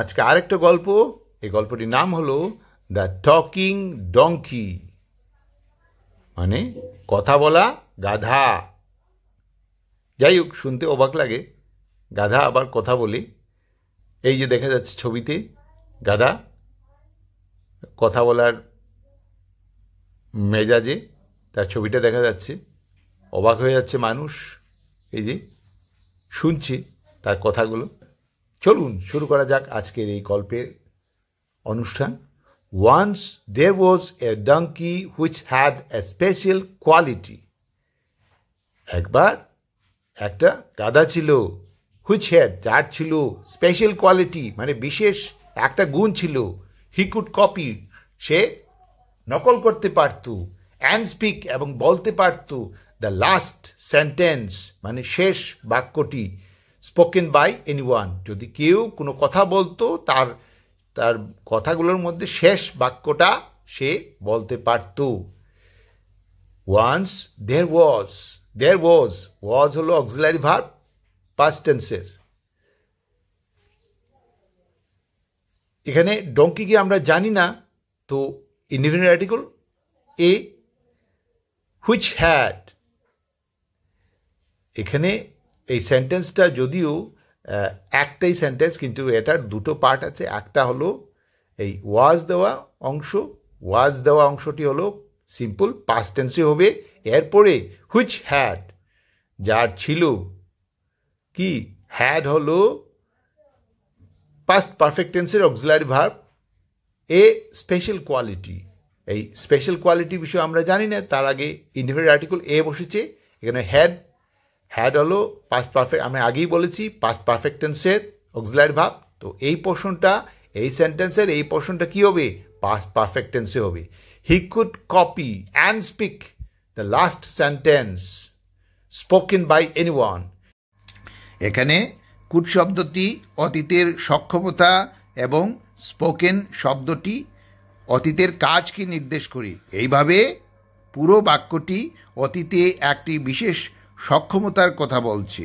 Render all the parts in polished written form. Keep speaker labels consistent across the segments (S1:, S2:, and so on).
S1: আজকে আরেকটা গল্প। এই গল্পটির নাম হলো দ্য টকিং ডঙ্কি, মানে কথা বলা গাধা। যাই হোক, শুনতে অবাক লাগে, গাধা আবার কথা বলে। এই যে দেখা যাচ্ছে ছবিতে গাধা কথা বলার মেজাজে তার ছবিটা দেখা যাচ্ছে। অবাক হয়ে যাচ্ছে মানুষ, এই যে শুনছে তার কথাগুলো। চলুন শুরু করা যাক আজকের এই গল্পের অনুষ্ঠান। Once there was a donkey which had a special quality. একবার একটা গাধা ছিল, which had, যার ছিল স্পেশাল কোয়ালিটি, মানে বিশেষ একটা গুণ ছিল। He could copy, সে নকল করতে পারত, and speak, এবং বলতে পারত, the last sentence, মানে শেষ বাক্যটি, spoken by anyone, যদি কেউ কোনো কথা বলতো তার তার কথাগুলোর মধ্যে শেষ বাক্যটা সে বলতে পারত। Once there was হলো অক্সিলারি ভার্ব, পাস্ট টেন্সের। এখানে ডঙ্কিকে আমরা জানি না, তো indefinite article a, which had. এখানে এই সেন্টেন্সটা যদিও একটাই সেন্টেন্স, কিন্তু এটার দুটো পার্ট আছে। একটা হলো এই ওয়াজ দেওয়া অংশ, ওয়াজ দেওয়া অংশটি হলো সিম্পল পাস্ট টেন্সে হবে। এরপরে হুইচ হ্যাড, যার ছিল, কি হ্যাড হলো পাস্ট পারফেক্ট টেন্সের auxiliary verb, a special quality. এই স্পেশাল কোয়ালিটি বিষয়ে আমরা জানি না, তার আগে ইনডিফিনিট আর্টিকেল এ বসেছে। এখানে হ্যাড হলো পাস্ট পারফেক্ট, আমি আগেই বলেছি পাস্ট পারফেক্ট টেন্সের অক্সিলারি ভার্ব। তো এই পোর্শনটা, এই সেন্টেন্সের এই পোর্শনটা কি হবে? পাস্ট পারফেক্ট টেন্সে হবে। He could copy and speak the last sentence spoken by anyone. এখানে কুড শব্দটি অতীতের সক্ষমতা এবং স্পোকেন শব্দটি অতীতের কাজকে নির্দেশ করে। এইভাবে পুরো বাক্যটি অতীতে একটি বিশেষ সক্ষমতার কথা বলছে,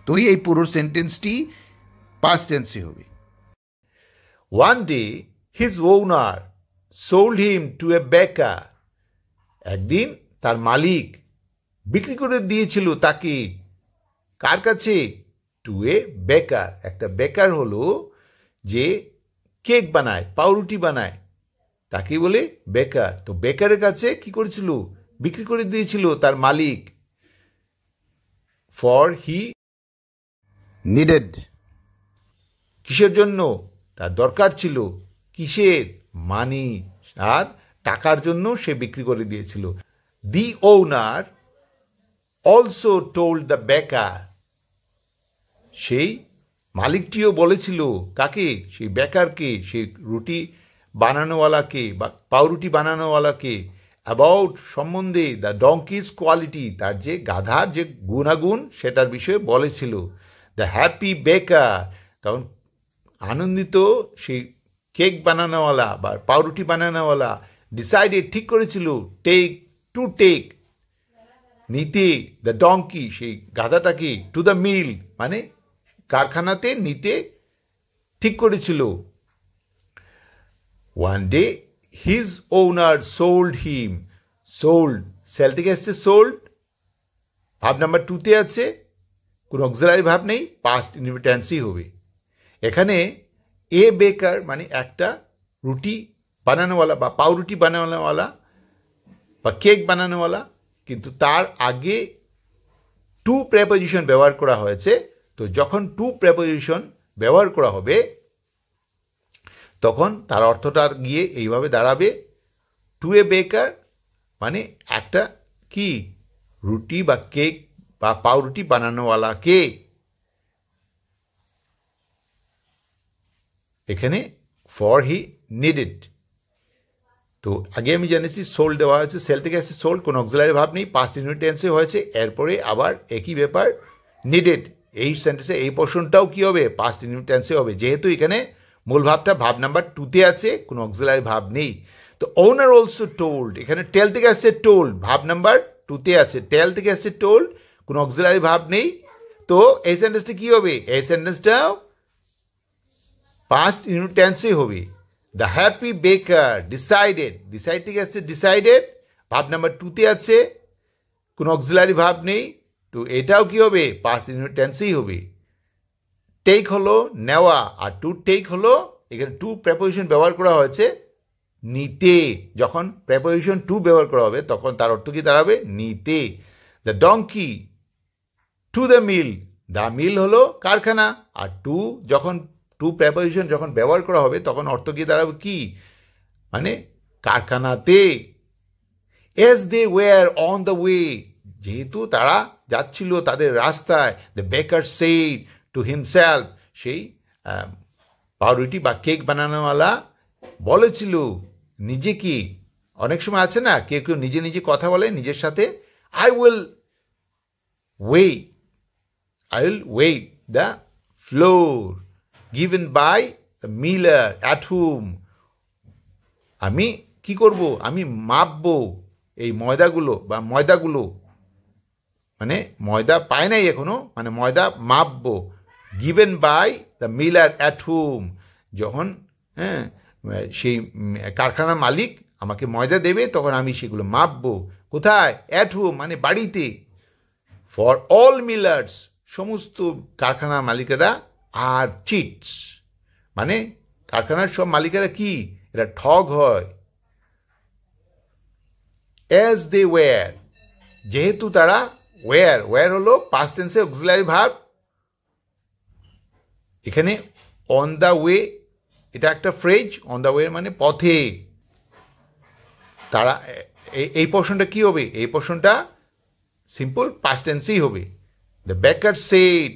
S1: তো এই পুরো সেন্টেন্সটি পাস্ট টেন্সে হবে। One day his owner sold him to a baker. একদিন তার মালিক বিক্রি করে দিয়েছিল তাকে, কার কাছে? টু এ বেকার। একটা বেকার হলো যে কেক বানায়, পাউরুটি বানায়, তাকে বলে বেকার। তো বেকারের কাছে কি করেছিল? বিক্রি করে দিয়েছিল তার মালিক। ফর হি নিডেড, কিসের জন্য? তার দরকার ছিল। কিসের? মানি, আর টাকার জন্য সে বিক্রি করে দিয়েছিল। দি ওনার অলসো টোল্ড দ্য বেকার, সেই মালিকটিও বলেছিল, কাকে? সেই বেকারকে, সেই রুটি বানানোওয়ালাকে বা পাউরুটি বানানোওয়ালাকে, অ্যাবাউট, সম্বন্ধে, দ্য ডঙ্কিজ কোয়ালিটি, তার যে গাধার যে গুণাগুণ সেটার বিষয়ে বলেছিল। দ্য হ্যাপি বেকার, তখন আনন্দিত সেই কেক বানানোওয়ালা বা পাউরুটি বানানোওয়ালা ডিসাইডেড, ঠিক করেছিল, টেক নিতে, দ্য ডঙ্কি, সেই গাধাটাকে, টু দ্য মিল, মানে কারখানাতে নিতে ঠিক করেছিল। ওয়ান ডে হিজ ওনার সোল্ড হিম, সোল্ড, সেল থেকে এসছে সোল্ড, ভাব নাম্বার টুতে আছে, কোনো অক্সিলারি ভাব নেই, পাস্ট ইনডিফিনিট হবে। এখানে এ বেকার মানে একটা রুটি বানানোওয়ালা বা পাউরুটি বানানোওয়ালা বা কেক বানানোওয়ালা, কিন্তু তার আগে টু প্রেপোজিশন ব্যবহার করা হয়েছে। তো যখন টু প্রেপোজিশন ব্যবহার করা হবে তখন তার অর্থটা গিয়ে এইভাবে দাঁড়াবে, টু এ বেকার মানে একটা কি রুটি বা কেক বা পাউরুটি বানানোওয়ালাকে। এখানে ফর হি নিডেড, তো আগে আমি জেনেছি সোল্ড দেওয়া হয়েছে, সেল থেকে আসছে সোল্ড, কোনো অক্সিলারি ভাব নেই, পাস্ট ইনডিফিনিট টেন্সে হয়েছে। এরপরে আবার একই ব্যাপার, নিডেড, এই সেন্টেন্সে এই পোর্শনটাও কি হবে? পাস্ট ইনডিফিনিট টেন্সে হবে, যেহেতু এখানে মূল ভাবটা ভাব নাম্বার টুতে আছে, কোনো অক্সিলারি ভাব নেই। তো ওনার অলসো টোল্ড, এখানে টেল থেকে আসছে টোল্ড, ভাব নাম্বার টুতে আছে, টেল থেকে আসছে টোল্ড, কোনো অক্সিলারি ভাব নেই। তো এই সেন্টেন্সটা কি হবে? এই সেন্টেন্সটাও পাস্ট ইনটেন্সে হবে। দ্য হ্যাপি বেকার ডিসাইডেড, ডিসাইড থেকে আসছে ডিসাইডেড, ভাব নাম্বার 2-তে আছে, কোনো অক্সিলারি ভাব নেই, তো এটাও কি হবে পাস্ট ইনটেন্সেই হবে। টেক হলো নেওয়া, আর টু টেক হলো এখানে টু প্রেপোজিশন ব্যবহার করা হয়েছে নিতে। যখন প্রেপোজিশন টু ব্যবহার করা হবে তখন তার অর্থ কি দাঁড়াবে নিতে। The donkey to the mill, the mill হলো কারখানা, আর টু যখন টু প্রেপোজিশন যখন ব্যবহার করা হবে তখন অর্থ কি দাঁড়াবে কি মানে কারখানাতে। As they were on the way, যেহেতু তারা যাচ্ছিল তাদের রাস্তায়, দ্য বেকার সেইড টু হিমসেলফ, সেই পাউরুটি বা কেক বানানোওয়ালা বলেছিল নিজে কি, অনেক সময় আছে না কেউ কেউ নিজে নিজে কথা বলে নিজের সাথে, I will weigh the flour given by the miller at home, আমি কি করব, আমি মাপবো এই ময়দাগুলো, মানে ময়দা পায় নাই এখনো, মানে ময়দা মাপবো, given by the miller at home, যখন সেই কারখানার মালিক আমাকে ময়দা দেবে তখন আমি সেগুলো মাপবো, কোথায়, অ্যাট হোম মানে বাড়িতে। ফর অল মিলার্স, সমস্ত কারখানার মালিকেরা আর চিটস, মানে কারখানার সব মালিকেরা কি, এরা ঠগ হয়। অ্যাজ দে ওয়্যার, যেহেতু তারা ওয়্যার হলো পাস্ট টেন্সে অক্সিলারি ভার্ব, এখানে অন দ্য ওয়ে এটা একটা ফ্রেজ, অন দ্য ওয়ে মানে পথে, তারা এই পোর্শনটা কি হবে, এই পোর্শনটা সিম্পল পাস্ট টেন্সেই হবে। দ্য বেকার সেড,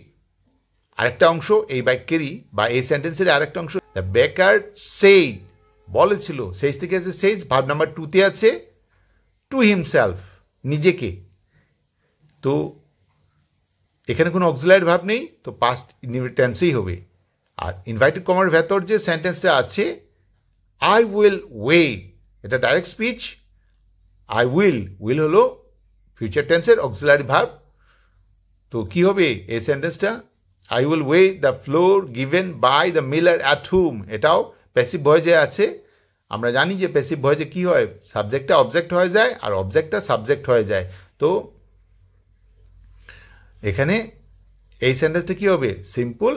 S1: আরেকটা অংশ এই বাক্যেরই বা এই সেন্টেন্সের আরেকটা অংশ, দ্য বেকার সেড বলেছিল, সেইজ থেকে আছে সেইজ, ভাব নাম্বার 2-তে আছে টু হিমসেলফ নিজেকে, তো এখানে কোনো অক্সিলারি ভাব নেই, তো পাস্ট টেন্সেই হবে। আর ইনভাইটেড কমার ভেতর যে সেন্টেন্সটা আছে আই উইল ওয়ে, এটা ডাইরেক্ট স্পিচ, আই উইল হলো ফিউচার টেন্সের অক্সিলারি ভার্ব, তো কি হবে এই সেন্টেন্সটা, I will weigh the flour given by the miller at home, এটাও প্যাসিভ ভয়েজে আছে। আমরা জানি যে প্যাসিভ ভয়েজে কি হয়, সাবজেক্টটা অবজেক্ট হয়ে যায় আর অবজেক্টটা সাবজেক্ট হয়ে যায়, তো এখানে এই সেন্টেন্সটা কি হবে সিম্পল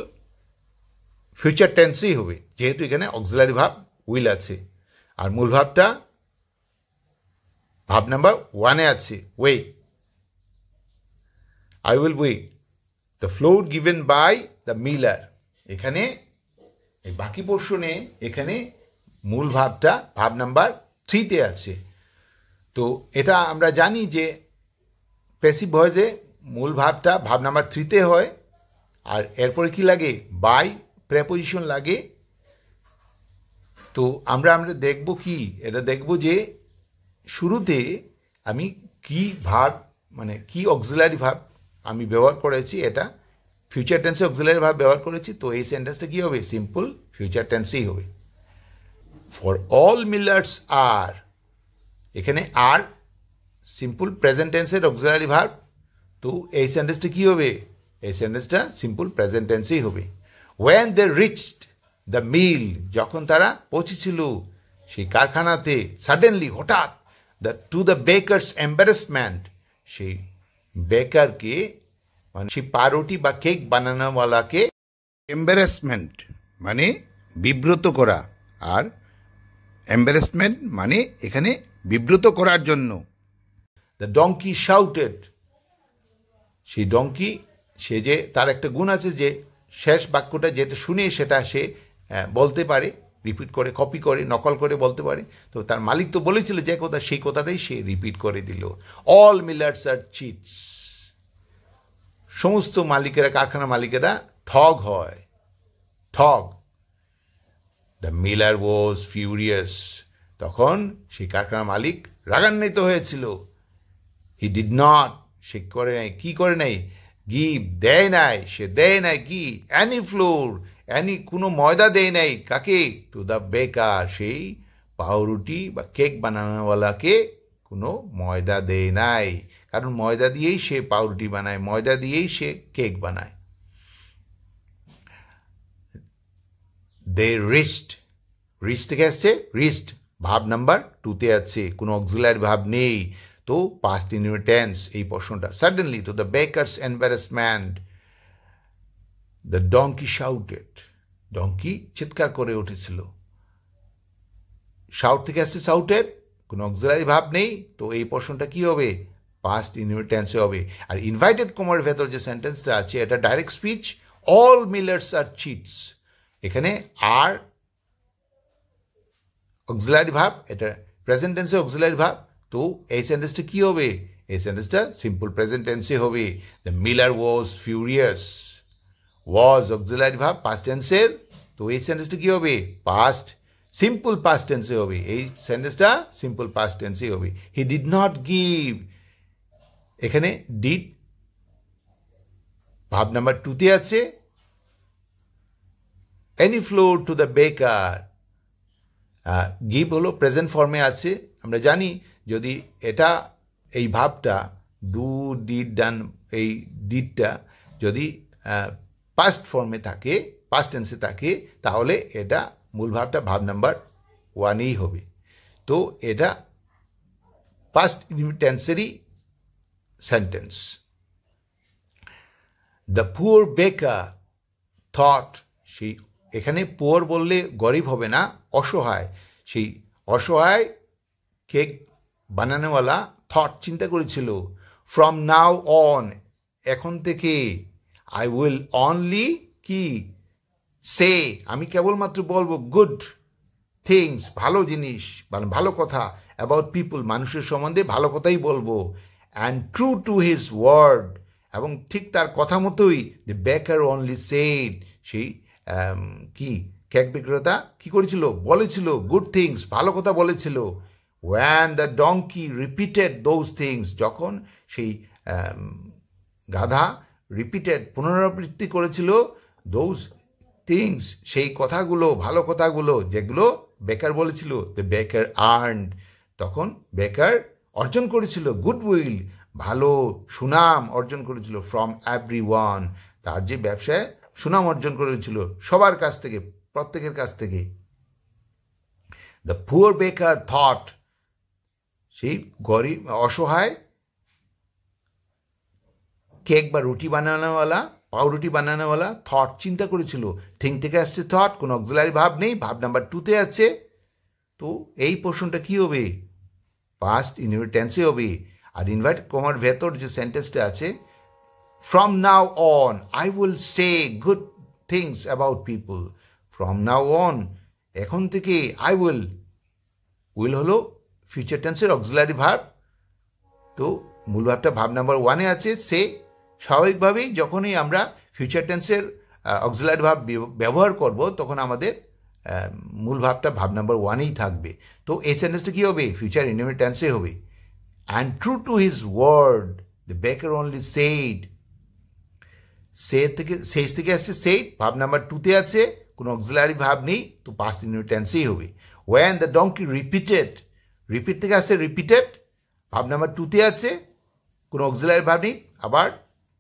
S1: ফিউচার টেন্সই হবে, যেহেতু এখানে অক্সিলারি ভাব উইল আছে, আর মূল ভাবটা ভাব নাম্বার 1-এ আছে weigh, I will weigh the flour given by the miller. এখানে এই বাকি পোর্শনে এখানে মূল ভাবটা ভাব নাম্বার 3-তে আছে, তো এটা আমরা জানি যে প্যাসিভ ভয়েসে মূল ভাবটা ভাব নাম্বার 3-তে হয়, আর এরপরে কি লাগে, বাই প্রেপোজিশন লাগে। তো আমরা দেখব কি, এটা দেখব যে শুরুতে আমি কি ভার্ব মানে কি অক্সিলারি ভার্ব আমি ব্যবহার করেছি, এটা ফিউচার টেন্সে অক্সিলারি ভার্ব ব্যবহার করেছি, তো এই সেন্টেন্সটা কি হবে সিম্পল ফিউচার টেন্সেই হবে। ফর অল মিলার্স আর, এখানে আর সিম্পল প্রেজেন্ট টেন্সের অক্সিলারি ভার্ব, তো এই সেন্টেন্সটা কি হবে, এই সেন্টেন্সটা সিম্পল প্রেজেন্ট টেন্সেই হবে। ওয়েন দে রিচড দ্য মিল, যখন তারা পৌঁছেছিল সেই কারখানাতে, সাডেনলি হঠাৎ, টু দ্য বেকার্স এম্বারেসমেন্ট, সেই বেকারকে মানে সেই পাউরুটি বা কেক বানানোওয়ালাকে এম্বারেসমেন্ট মানে বিব্রত করা, আর এম্বারেসমেন্ট মানে এখানে বিব্রত করার জন্য। দ্য ডঙ্কি শাউটেড, সেই ডঙ্কি, সে যে তার একটা গুণ আছে যে শেষ বাক্যটা যেটা শুনে সেটা সে বলতে পারে, রিপিট করে, কপি করে, নকল করে বলতে পারে, তো তার মালিক তো বলেছিল যে কথা, সেই কথাটাই সে রিপিট করে দিল। অল মিলার্স আর চিটস, সমস্ত মালিকেরা, কারখানা মালিকেরা ঠগ হয়, ঠগ। দ্য মিলার ওয়াজ ফিউরিয়াস, তখন সেই কারখানা মালিক রাগান্বিত হয়েছিল। হি ডিড নট, সে করে নাই, কি করে নাই, গিভ দেয় নাই, সে দেয় নাই কি, অ্যানি ফ্লোর, অ্যানি কোনো ময়দা দেয় নাই, কাকে, টু দ্য বেকার, সেই পাউরুটি বা কেক বানানোওয়ালাকে কোনো ময়দা দেয় নাই, কারণ ময়দা দিয়েই সে পাউরুটি বানায়, ময়দা দিয়েই সে কেক বানায়। দে রিচড, রিচ থেকে আসছে রিচড, ভাব নাম্বার 2-তে আছে, কোনো অক্সিলারি ভাব নেই, তো পাস্ট ইনডিফিনিট টেন্স এই প্রশ্নটা। Suddenly to the baker's embarrassment the donkey shouted, donkey চিৎকার করে উঠেছিল। শাউট থেকে আসছে শাউটেড, কোনো অক্সিলারি ভাব নেই, তো এই প্রশ্নটা কি হবে? পাস্ট ইনডিফিনিট টেন্সে হবে। আর ইনভাইটেড কমার ভেতর যে সেন্টেন্সটা আছে এটা ডাইরেক্ট স্পিচ, অল মিলার্স আর চিটস, এখানে আর অক্সিলারি ভাব, এটা প্রেজেন্ট টেন্সে অক্সিলারি ভাব, তো এই সেন্টেন্সটা কি হবে? এই সেন্টেন্সটা সিম্পল প্রেজেন্ট টেন্সে হবে। The Miller was furious, was auxiliary ভাব পাস্ট টেন্সের, তো এই সেন্টেন্সটা কি হবে? পাস্ট সিম্পল পাস্ট টেন্সে হবে, এই সেন্টেন্সটা সিম্পল পাস্ট টেন্সে হবে। হি ডিড নট গিভ, এখানে ডিড ভাব নাম্বার 2-তে আছে, এনি ফ্লোর টু দ্য বেকার, গিভ হলো প্রেজেন্ট ফর্মে আছে। আমরা জানি যদি এটা এই ভাবটা ডু ডিড ডান, এই ডিডটা যদি পাস্ট ফর্মে থাকে, পাস্ট টেন্সে থাকে, তাহলে এটা মূল ভাবটা ভাব নাম্বার 1-এই হবে। তো এটা পাস্ট টেন্সেরই সেন্টেন্স। দ্য পুয়ার বেকার থট, সেই এখানে পুয়ার বললে গরিব হবে না, অসহায়, সেই অসহায় কেক বানানোওয়ালা থট চিন্তা করেছিল, ফ্রম নাও অন, এখন থেকে, আই উইল অনলি কি সে, আমি কেবলমাত্র বলবো, গুড থিংস, ভালো জিনিস, মানে ভালো কথা, অ্যাবাউট পিপুল, মানুষের সম্বন্ধে ভালো কথাই বলবো, and true to his word, এবং ঠিক তার কথা মতোই, দ্য বেকার অনলি সেড, সেই কি কেক বিক্রেতা কি করেছিল? বলেছিল গুড থিংস, ভালো কথা বলেছিল। One the donkey repeated those things, যখন সেই গাধা রিপিটেড পুনরাবৃত্তি করেছিল দোজ থিংস, সেই কথাগুলো, ভালো কথাগুলো যেগুলো বেকার বলেছিল, দ্য বেকার আর্নড, তখন বেকার অর্জন করেছিল গুডউইল, ভালো সুনাম অর্জন করেছিল, ফ্রম এভরিওয়ান, তার যে ব্যবসায় সুনাম অর্জন করেছিল সবার কাছ থেকে, প্রত্যেকের কাছ থেকে। দ্য পুয়ার বেকার থট, সেই গরিব অসহায় কেক বা রুটি বানানোওয়ালা, পাউরুটি বানানোওয়ালা থট চিন্তা করেছিল। থিঙ্ক থেকে আসছে থট, কোনো অক্সিলারি ভাব নেই, ভাব নাম্বার 2-তে আছে, তো এই প্রশ্নটা কি হবে? পাস্ট ইনডিফিনিট টেন্সে হবে। আর ইনভাইট কমার ভেতর যে সেন্টেন্সটা আছে, from now on I will say good things about people, from now on, এখন থেকে, আই উইল, উইল হলো ফিউচার টেন্সের অক্সিলারি ভার্ব, তো মূল ভাবটা ভাব নাম্বার 1-এ আছে, সে, স্বাভাবিকভাবেই যখনই আমরা ফিউচার টেন্সের অক্সিলারি ভার্ব ব্যবহার করব তখন আমাদের মূল ভাবটা ভাব নাম্বার 1-এই থাকবে, তো এই সেন্টেন্সটা কী হবে? ফিউচার ইনডিফিনিট টেন্সে হবে। And true to his word the baker only said, শেষ থেকে আসছে সেইড, ভাব নাম্বার 2-তে আছে, কোনো অক্সিলারি ভাব নেই, তো পাস্ট ইনডিফিনিট টেন্সেই হবে। One the donkey repeated, repeat থেকে আসছে রিপিটেড, ভাব নাম্বার 2-তে আছে, কোনো অক্সিলারি ভাব নেই, আবার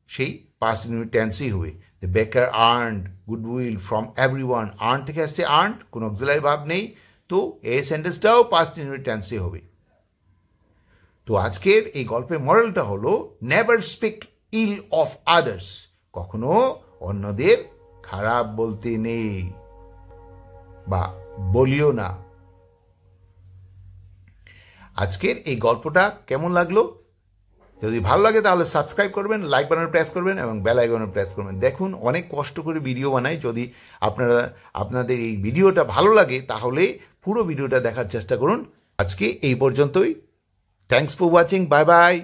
S1: সেই পাস্ট ইনডিফিনিট টেন্সেই হবে। দ্য বেকার earned goodwill from everyone, earn থেকে আসছে আর্নড, কোনো অক্সিলারি ভাব নেই, তো এই সেন্টেন্সটাও পাস্ট ইনডিফিনিট টেন্সে হবে। তো আজকের এই গল্পের মরালটা হলো, never speak ill of others, কখনো অন্যদের খারাপ বলতে নেই বা বলিও না। আজকের এই গল্পটা কেমন লাগলো? যদি ভালো লাগে তাহলে সাবস্ক্রাইব করবেন, লাইক বাটন প্রেস করবেন এবং বেল আইকনে প্রেস করবেন। দেখুন অনেক কষ্ট করে ভিডিও বানাই, যদি আপনাদের এই ভিডিওটা ভালো লাগে তাহলে পুরো ভিডিওটা দেখার চেষ্টা করুন। আজকে এই পর্যন্তই। Thanks for watching, bye bye.